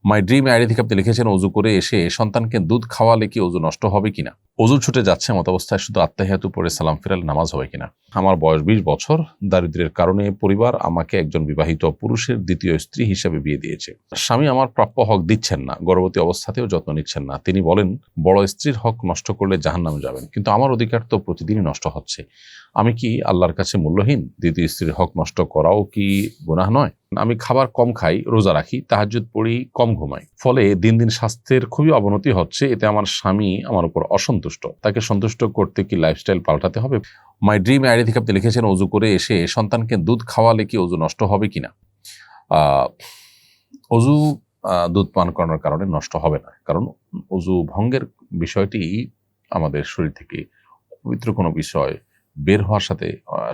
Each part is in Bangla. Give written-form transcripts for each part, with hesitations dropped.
মাই ড্রিম আইডি থেকে আপনি লিখেছেন, অজু করে এসে সন্তানকে দুধ খাওয়ালে কি অজু নষ্ট হবে কিনা? অজু ছুটে যাচ্ছে এমত অবস্থায় শুধু আত্তাহিয়াতু পড়ে সালাম ফিরালে নামাজ হবে কিনা? আমার বয়স 20 বছর। দারিদ্র্যের কারণে পরিবার আমাকে একজন বিবাহিত পুরুষের দ্বিতীয় স্ত্রী হিসেবে বিয়ে দিয়েছে। স্বামী আমার প্রাপ্য হক দিচ্ছেন না, গর্ভবতী অবস্থাতেও যত্ন নিচ্ছেন না। তিনি বলেন বড় স্ত্রীর হক নষ্ট করলে জাহান্নামে যাবেন, কিন্তু আমার অধিকার তো প্রতিদিনই নষ্ট হচ্ছে। আমি কি আল্লাহর কাছে মূল্যহীন? দ্বিতীয় স্ত্রীর হক নষ্ট করাও কি গুনাহ নয়? আমি খাবার কম খাই, রোজা রাখি, তাহাজ্জুদ পড়ি, কম ঘুমাই, ফলে দিন দিন স্বাস্থ্যের খুবই অবনতি হচ্ছে। এতে আমার স্বামী আমার উপর অসন্তুষ্ট। তাকে সন্তুষ্ট করতে কি লাইফস্টাইল পাল্টাতে হবে? মাই ড্রিম আইডি থেকে আপনি লিখেছেন, অজু করে এসে সন্তানকে দুধ খাওয়ালে কি অজু নষ্ট হবে কিনা? অজু দুধ পান করানোর কারণে নষ্ট হবে না, কারণ অজু ভঙ্গের বিষয়টি আমাদের শরীর থেকে পবিত্র কোনো বিষয় বের হওয়ার সাথে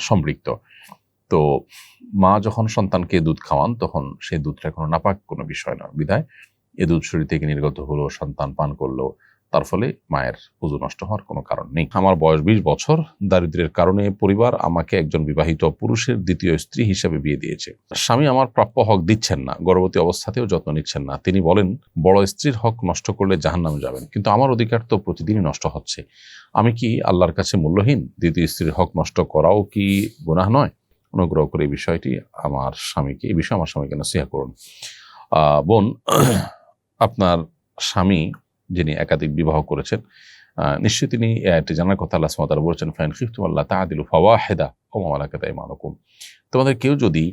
সম্পৃক্ত। তো মা যখন সন্তানকে দুধ খাওয়ান তখন সেই দুধটা কোনো নাপাক কোনো বিষয় না, বিধায় এ দুধ শরীর থেকে নির্গত হলো, সন্তান পান করলো, তার ফলে মায়ের ওযু নষ্ট হওয়ার কোনো কারণ নেই। আমার বয়স 20 বছর। দারিদ্র্যের কারণে পরিবার আমাকে একজন বিবাহিত পুরুষের দ্বিতীয় স্ত্রী হিসেবে বিয়ে দিয়েছে। স্বামী আমার প্রাপ্য হক দিচ্ছেন না, গর্ভবতী অবস্থাতেও যত্ন নিচ্ছেন না। তিনি বলেন বড় স্ত্রীর হক নষ্ট করলে জাহান্নামে যাবেন, কিন্তু আমার অধিকার তো প্রতিদিনই নষ্ট হচ্ছে। আমি কি আল্লাহর কাছে মূল্যহীন? দ্বিতীয় স্ত্রীর হক নষ্ট করাও কি গুনাহ নয়? অনুগ্রহ করে এই বিষয়ে আমার স্বামীকে নসিহত করুন। বোন, আপনার স্বামী যিনি একাধিক বিবাহ করেছেন, নিশ্চয়ই তিনি এটি জানার কথা আল্লাহ সুবহানাহু ওয়া তাআলা বলেছেন, ফাইন খিফতুম আল্লা তা'দিলু ফাওয়াহিদা ওয়া মা মালাকাত আইমানুকুম। তোমাদের কেউ যদি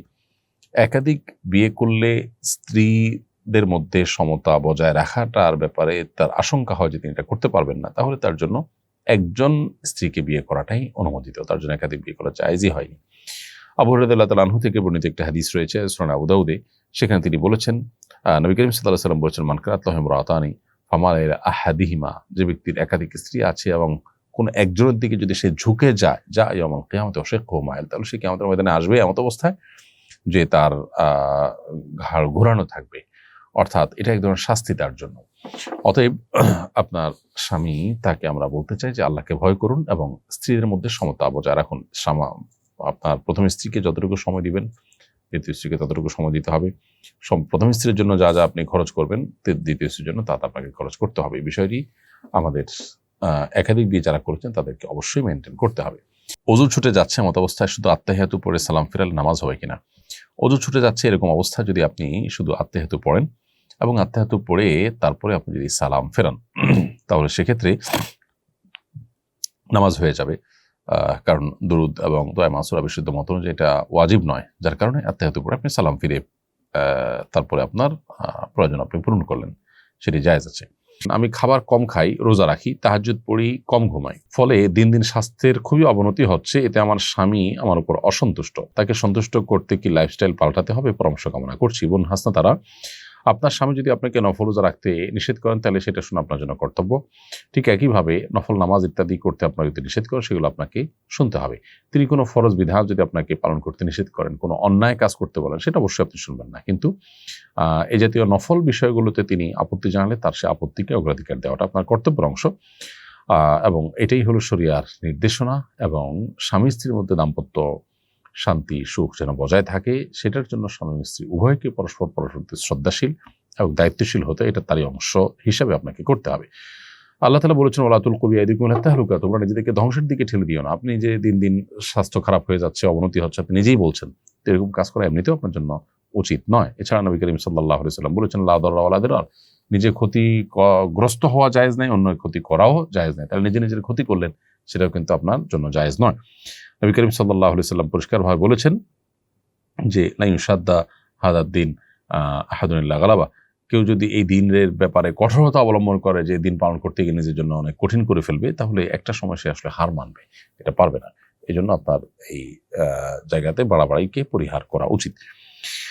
একাধিক বিয়ে করলে স্ত্রীদের মধ্যে সমতা বজায় রাখাটার ব্যাপারে তার আশঙ্কা হয় যে তিনি এটা করতে পারবেন না, তাহলে তার জন্য একজন স্ত্রীকে বিয়ে করাটাই অনুমোদিত, তার জন্য একাধিক বিয়ে করা জায়েজই হয়নি। আবু হুরায়রা রাদিয়াল্লাহু তাআলা আনহু থেকে বর্ণিত একটা হাদিস রয়েছে সুনান আবু দাউদে, সেখানে তিনি বলেছেন, নবী করিম সাল্লাল্লাহু আলাইহি ওয়াসাল্লাম বলেছেন, মান কানাত লাহু ইমরাতানি ফামালা ইলা আহাদিহিমা, যে ব্যক্তির একাধিক স্ত্রী আছে এবং কোন একজনের দিকে যদি সে ঝুঁকে যায়, যা ইয়াউমুল কিয়ামতি ওয়া শাক্কুহু মাইল, তাহলে সে কিয়ামতের ময়দানে আসবে এমন অবস্থায় যে তার ঘাড় ঘোরানো থাকবে, অর্থাৎ এটা এক ধরনের শাস্তি তার জন্য। অতএব আপনার স্বামী, তাকে আমরা বলতে চাই যে আল্লাহকে ভয় করুন এবং স্ত্রীদের মধ্যে সমতা বজায় রাখুন। আপনার প্রথম স্ত্রীকে যতটুকু সময় দিবেন, দ্বিতীয় স্ত্রীকে ততটুকু সময় দিতে হবে। প্রথম স্ত্রীর জন্য যা যা আপনি খরচ করবেন, দ্বিতীয় স্ত্রীর জন্য তা আপনাকে খরচ করতে হবে। এই বিষয়টি আমাদের একাধিক বিয়ে যারা করেছেন তাদেরকে অবশ্যই মেনটেন করতে হবে। অজু ছুটে যাচ্ছে এমত অবস্থায় শুধু আত্তাহিয়াতু পড়ে সালাম ফিরালে নামাজ হবে কিনা? অজু ছুটে যাচ্ছে এরকম অবস্থা যদি আপনি শুধু আত্তাহিয়াতু পড়েন এবং আত্তাহিয়াতু পড়ে তারপরে আপনি যদি সালাম ফেরান, তাহলে সেক্ষেত্রে নামাজ হয়ে যাবে। কারণ দুরুদ এবং দোয়া মাসুরা বিশুদ্ধ মত অনুযায়ী এটা ওয়াজিব নয়, যার কারণে আত্তাহিয়াতু পড়ে আপনি সালাম ফিরে তারপরে আপনার প্রয়োজন আপনি পূরণ করলেন, সেটি জায়েজ আছে। আমি খাবার কম খাই, রোজা রাখি, তাহাজ্জুদ পড়ি, কম ঘুমাই, ফলে দিন দিন স্বাস্থ্যের খুবই অবনতি হচ্ছে। এতে আমার স্বামী আমার উপর অসন্তুষ্ট। তাকে সন্তুষ্ট করতে কি লাইফস্টাইল পাল্টাতে হবে? পরামর্শ কামনা করছি। বোন হাসনা তারা, আপনার স্বামী যদি আপনাকে নফল রোজা রাখতে নিষেধ করেন তাহলে সেটা শুনে আপনার জন্য কর্তব্য। ঠিক একইভাবে নফল নামাজ ইত্যাদি করতে আপনার যদি নিষেধ করেন সেগুলো আপনাকে শুনতে হবে। তিনি কোনো ফরজ বিধান যদি আপনাকে পালন করতে নিষেধ করেন, কোনো অন্যায় কাজ করতে বলেন, সেটা অবশ্যই আপনি শুনবেন না। কিন্তু এই জাতীয় নফল বিষয়গুলোতে তিনি আপত্তি জানালে তার সে আপত্তিকে অগ্রাধিকার দেওয়াটা আপনার কর্তব্যের অংশ, এবং এটাই হলো শরিয়ার নির্দেশনা। এবং স্বামী স্ত্রীর মধ্যে দাম্পত্য শান্তি সুখ যেন বজায় থাকে, সেটার জন্য স্বামী স্ত্রী উভয়কে পরস্পর শ্রদ্ধাশীল এবং দায়িত্বশীল হতে, এটা তারই অংশ হিসাবে আপনাকে করতে হবে। আল্লাহ তাআলা বলেছেন, ওয়ালা তুলকু বিআইদিকুম ইলা তাহলুকা, তোমরা নিজেদেরকে ধ্বংসের দিকে ঠেলে দিও না। আপনি যে দিন দিন স্বাস্থ্য খারাপ হয়ে যাচ্ছে, অবনতি হচ্ছে, আপনি নিজেই বলছেন, এরকম কাজ করা এমনিতেও আপনার জন্য উচিত নয়। এছাড়া নবী করিম সাল্লাল্লাহু আলাইহি ওয়াসাল্লাম বলেছেন, লা দাররা ওয়ালা দিরার, নিজে ক্ষতিগ্রস্ত হওয়া জায়েজ নাই, অন্য ক্ষতি করাও জায়েজ নাই। তাহলে নিজের ক্ষতি করলেন, সেটাও কিন্তু আপনার জন্য জায়েজ নয়। নবী করিম সাল্লাল্লাহু আলাইহি ওয়াসাল্লাম পরিষ্কারভাবে বলেছেন যে লা ইউশাদ্দা হাদাদ দ্বীন আহাদুন ইল্লা গালাবা, কেউ যদি এই দিনের ব্যাপারে কঠোরতা অবলম্বন করে যে দিন পালন করতে গিয়ে নিজের জন্য অনেক কঠিন করে ফেলবে, তাহলে একটা সময় সে আসলে হার মানবে, এটা পারবে না। এই জন্য আপনার এই জায়গাতে বাড়াবাড়িকে পরিহার করা উচিত।